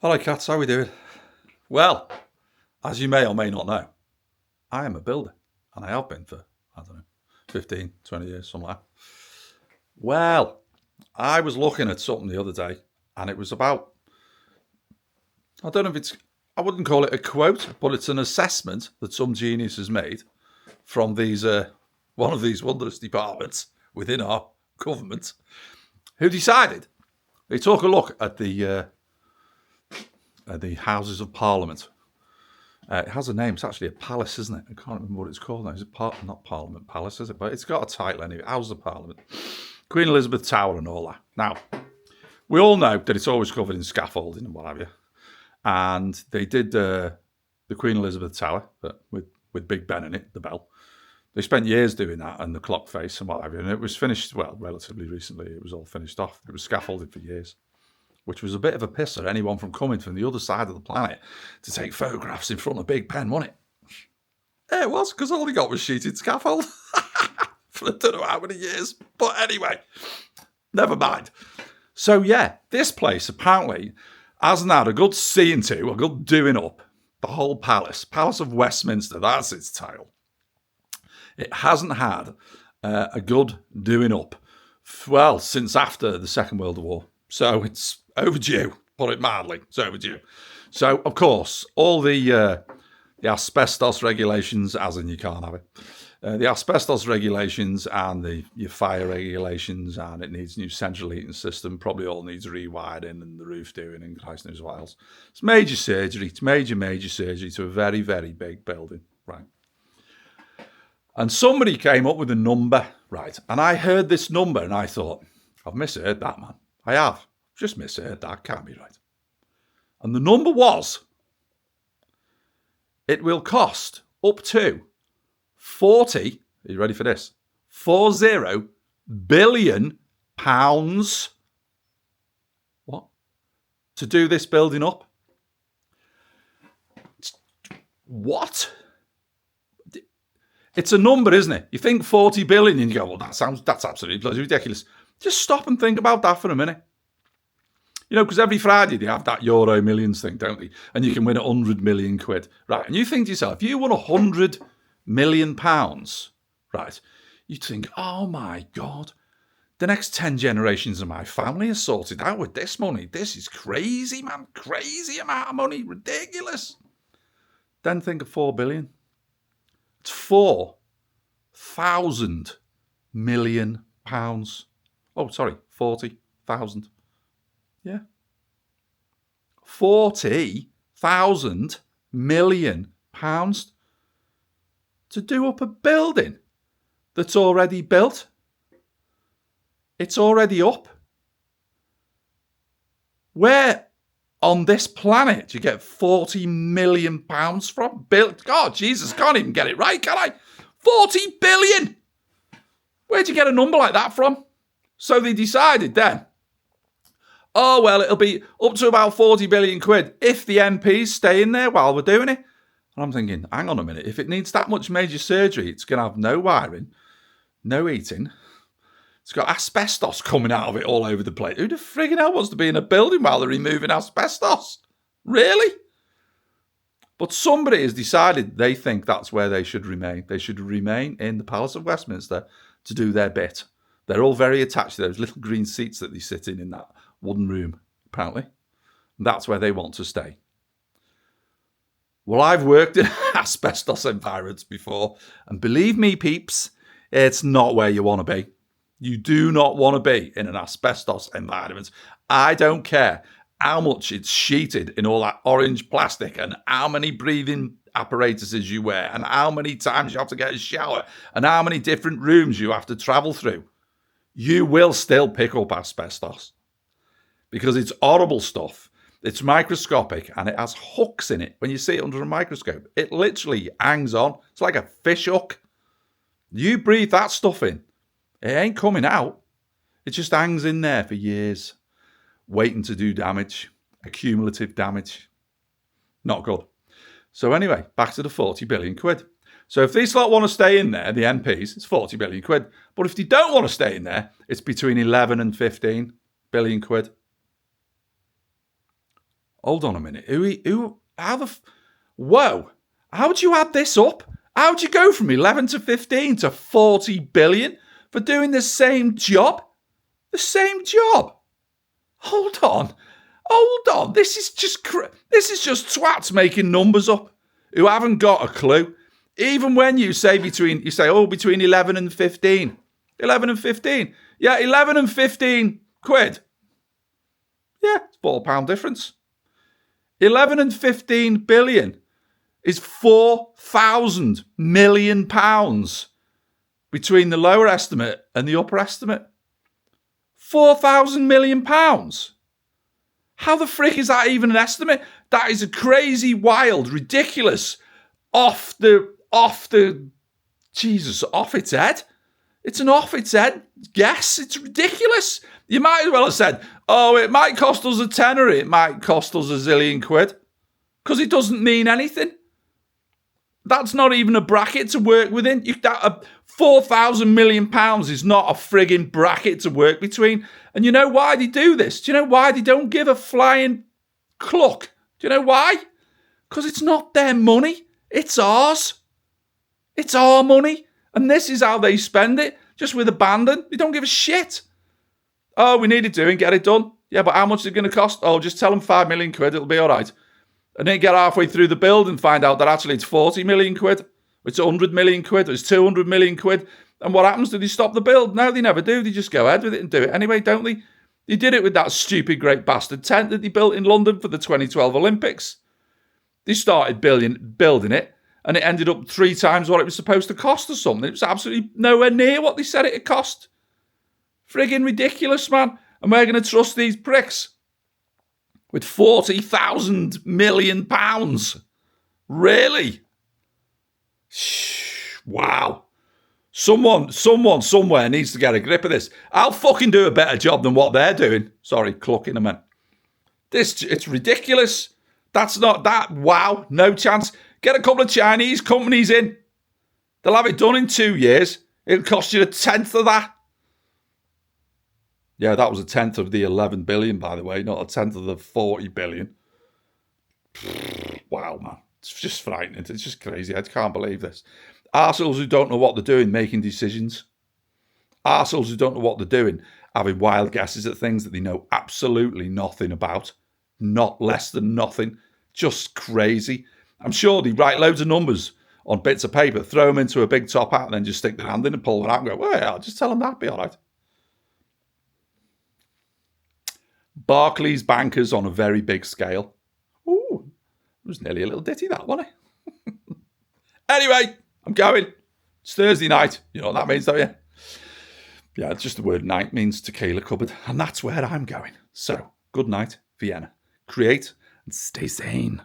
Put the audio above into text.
Hello, cats. How we doing? Well, as you may or may not know, I am a builder, and I have been for, 15, 20 years, something like that. Well, I was looking at something the other day, and it was about, I don't know if it's, I wouldn't call it a quote, but it's an assessment that some genius has made from one of these wondrous departments within our government, who decided they took a look at the Houses of Parliament. It has a name. It's actually a palace, isn't it? I can't remember what it's called now. Is it not Parliament Palace, is it? But it's got a title anyway. Houses of Parliament. Queen Elizabeth Tower and all that. Now, we all know that it's always covered in scaffolding and what have you. And they did the Queen Elizabeth Tower with Big Ben in it, the bell. They spent years doing that and the clock face and what have you. And it was finished, well, relatively recently. It was all finished off. It was scaffolded for years, which was a bit of a piss at anyone from coming from the other side of the planet to take photographs in front of Big Ben, wasn't it? Yeah, it was, because all they got was sheeted scaffold for I don't know how many years. But anyway, never mind. So yeah, this place apparently hasn't had a good seeing to, a good doing up. The whole Palace of Westminster, that's its title. It hasn't had a good doing up, well, since after the Second World War. So it's overdue, put it mildly. It's overdue. So, of course, all the asbestos regulations, as in you can't have it, the asbestos regulations and your fire regulations, and it needs a new central heating system, probably all needs rewiring and the roof doing and Christ knows what else. It's major surgery. It's major surgery to a very, very big building, right? And somebody came up with a number, right? And I heard this number and I thought, I've misheard that, man. I have. Just misheard that. Can't be right. And the number was, it will cost up to 40, are you ready for this? 40 billion pounds. What? To do this building up? What? It's a number, isn't it? You think 40 billion and you go, well, that's absolutely bloody ridiculous. Just stop and think about that for a minute. You know, because every Friday they have that Euro Millions thing, don't they? And you can win 100 million quid. Right, and you think to yourself, if you won 100 million pounds, right, you'd think, oh my God, the next 10 generations of my family are sorted out with this money. This is crazy, man. Crazy amount of money. Ridiculous. Then think of 4 billion. It's 4,000 million pounds. Oh, sorry, 40,000. Yeah. 40,000 million pounds to do up a building that's already built. It's already up. Where on this planet do you get 40 million pounds from? God, Jesus, can't even get it right, can I? 40 billion! Where'd you get a number like that from? So they decided then, oh, well, it'll be up to about 40 billion quid if the MPs stay in there while we're doing it. And I'm thinking, hang on a minute, if it needs that much major surgery, it's going to have no wiring, no heating. It's got asbestos coming out of it all over the place. Who the friggin' hell wants to be in a building while they're removing asbestos? Really? But somebody has decided they think that's where they should remain. They should remain in the Palace of Westminster to do their bit. They're all very attached to those little green seats that they sit in that wooden room, apparently. And that's where they want to stay. Well, I've worked in asbestos environments before, and believe me, peeps, it's not where you want to be. You do not want to be in an asbestos environment. I don't care how much it's sheeted in all that orange plastic and how many breathing apparatuses you wear and how many times you have to get a shower and how many different rooms you have to travel through. You will still pick up asbestos because it's horrible stuff. It's microscopic and it has hooks in it. When you see it under a microscope, it literally hangs on. It's like a fish hook. You breathe that stuff in, it ain't coming out. It just hangs in there for years, waiting to do damage, accumulative damage. Not good. So anyway, back to the 40 billion quid. So if these lot want to stay in there, the MPs, it's 40 billion quid. But if they don't want to stay in there, it's between 11 and 15 billion quid. hold on a minute. Whoa. How'd you add this up? How'd you go from 11 to 15 to 40 billion for doing the same job? The same job. Hold on. This is just twats making numbers up who haven't got a clue. Even when you say between 11 and 15. 11 and 15. Yeah, 11 and 15 quid. Yeah, it's £4 difference. 11 and 15 billion is 4,000 million pounds between the lower estimate and the upper estimate. 4,000 million pounds. How the frick is that even an estimate? That is a crazy, wild, ridiculous, off its head. It's an off its head guess. It's ridiculous. You might as well have said, oh, it might cost us a tenner, it might cost us a zillion quid. Because it doesn't mean anything. That's not even a bracket to work within. 4,000 million pounds is not a frigging bracket to work between. And you know why they do this? Do you know why they don't give a flying cluck? Do you know why? Because it's not their money. It's ours. It's our money. And this is how they spend it. Just with abandon. They don't give a shit. Oh, we need it doing. Get it done. Yeah, but how much is it going to cost? Oh, just tell them 5 million quid. It'll be all right. And then get halfway through the build and find out that actually it's 40 million quid. It's 100 million quid. It's 200 million quid. And what happens? Do they stop the build? No, they never do. They just go ahead with it and do it anyway, don't they? They did it with that stupid great bastard tent that they built in London for the 2012 Olympics. They started building it, and it ended up 3 times what it was supposed to cost or something. It was absolutely nowhere near what they said it'd cost. Friggin' ridiculous, man. And we're going to trust these pricks with 40,000 million pounds. Really? Wow. Someone somewhere needs to get a grip of this. I'll fucking do a better job than what they're doing. Sorry, clucking a man. It's ridiculous. That's not that. Wow, no chance. Get a couple of Chinese companies in. They'll have it done in 2 years. It'll cost you 1/10 of that. Yeah, that was 1/10 of the 11 billion, by the way, not 1/10 of the 40 billion. Wow, man. It's just frightening. It's just crazy. I can't believe this. Arseholes who don't know what they're doing making decisions. Arseholes who don't know what they're doing having wild guesses at things that they know absolutely nothing about. Not less than nothing. Just crazy. I'm sure they write loads of numbers on bits of paper, throw them into a big top hat, and then just stick their hand in and pull it out and go, well, yeah, I'll just tell them that'll be all right. Barclays bankers on a very big scale. Ooh, it was nearly a little ditty, that, wasn't it? Anyway, I'm going. It's Thursday night. You know what that means, don't you? Yeah, it's just the word night means tequila cupboard, and that's where I'm going. So, good night, Vienna. Create and stay sane.